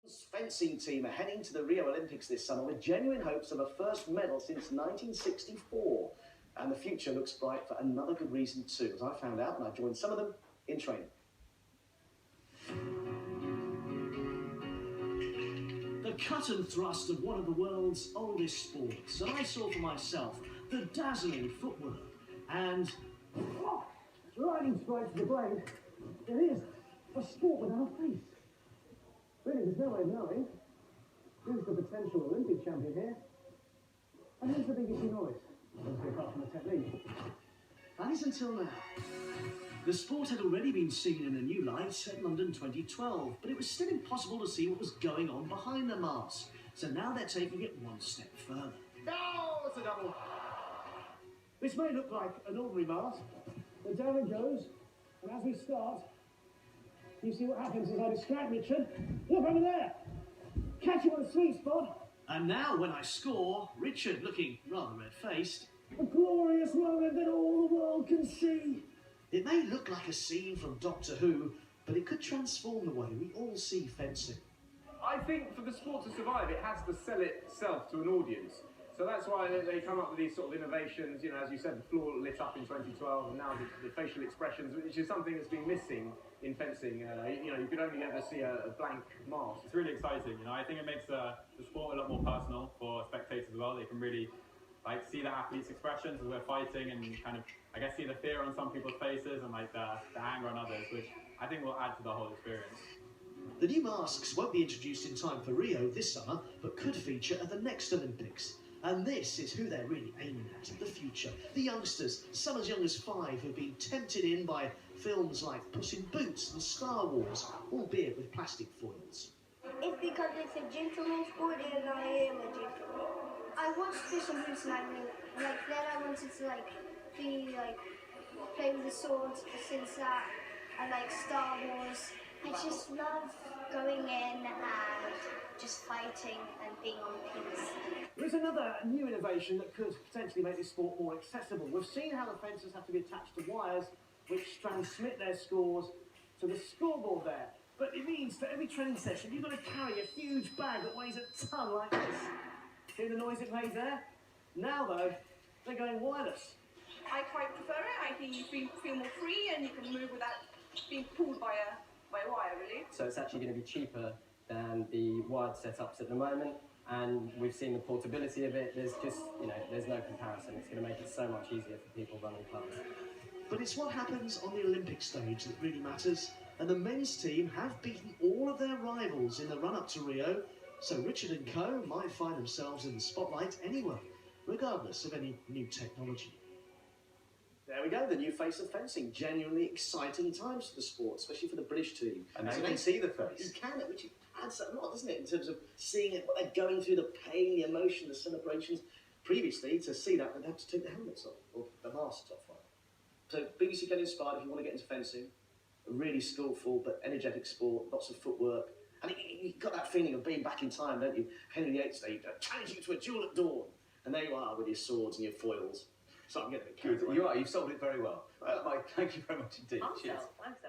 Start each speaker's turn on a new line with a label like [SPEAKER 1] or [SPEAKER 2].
[SPEAKER 1] Fencing team are heading to the Rio Olympics this summer with genuine hopes of a first medal since 1964. And the future looks bright for another good reason too, as I found out when I joined some of them in training.
[SPEAKER 2] The cut and thrust of one of the world's oldest sports, and I saw for myself the dazzling footwork and...
[SPEAKER 3] Lightning strikes the brain. It is a sport without a face. Really, there's no way of knowing who's the potential Olympic champion here, and who's the biggest noise, obviously apart from the technique.
[SPEAKER 2] That is until now. The sport had already been seen in a new light at London 2012, but it was still impossible to see what was going on behind the mask. So now they're taking it one step further.
[SPEAKER 3] Oh, it's a double. This may look like an ordinary mask, but down it goes, and as we start, you see what happens as I distract Richard. Look over there! Catch him on the sweet spot.
[SPEAKER 2] And now when I score, Richard, looking rather red-faced,
[SPEAKER 3] A glorious moment that all the world can see.
[SPEAKER 2] it may look like a scene from Doctor Who, but it could transform the way we all see fencing.
[SPEAKER 4] I think for the sport to survive, it has to sell itself to an audience. So that's why they come up with these sort of innovations, you know, as you said, the floor lit up in 2012, and now the facial expressions, which is something that's been missing in fencing. You know, you could only ever see a blank mask.
[SPEAKER 5] It's really exciting, you know. I think it makes the sport a lot more personal for spectators as well. They can really see the athletes' expressions as we're fighting, and kind of, I guess, see the fear on some people's faces and the anger on others, which I think will add to the whole experience.
[SPEAKER 2] The new masks won't be introduced in time for Rio this summer, but could feature at the next Olympics. And this is who they're really aiming at, the future. The youngsters, some as young as 5, who've been tempted in by films like Puss in Boots and Star Wars, albeit with plastic foils.
[SPEAKER 6] It's because it's a gentleman's sport and I am a gentleman. I watched Puss in Boots and I really, then I wanted to play with the swords since that, and Star Wars. I just love going in and just fighting and being on pins.
[SPEAKER 3] There is another new innovation that could potentially make this sport more accessible. We've seen how the fencers have to be attached to wires which transmit their scores to the scoreboard there. But it means for every training session you've got to carry a huge bag that weighs a ton like this. Hear the noise it made there? Now though, they're going wireless.
[SPEAKER 7] I quite prefer it. I think you feel more free and you can move without being pulled by a wire, really.
[SPEAKER 8] So it's actually going to be cheaper than the wired setups at the moment, and we've seen the portability of it. There's just, there's no comparison. It's going to make it so much easier for people running clubs.
[SPEAKER 2] But it's what happens on the Olympic stage that really matters, and the men's team have beaten all of their rivals in the run-up to Rio, so Richard and co might find themselves in the spotlight anyway, regardless of any new technology.
[SPEAKER 1] There we go, the new face of fencing. Genuinely exciting times for the sport, especially for the British team.
[SPEAKER 9] And now you can see the face.
[SPEAKER 1] You can, which adds a lot, doesn't it, in terms of seeing it, what they're going through, the pain, the emotion, the celebrations. Previously, to see that, they'd have to take the helmets off, or the masks off. So BBC Get Inspired if you want to get into fencing. A really skillful but energetic sport, lots of footwork. And you've got that feeling of being back in time, don't you? Henry VIII Day, challenge you to a duel at dawn. And there you are with your swords and your foils. So I'm getting a bit carried away.
[SPEAKER 9] You are, you've sold it very well. Mike, thank you very much indeed.
[SPEAKER 7] I'm so.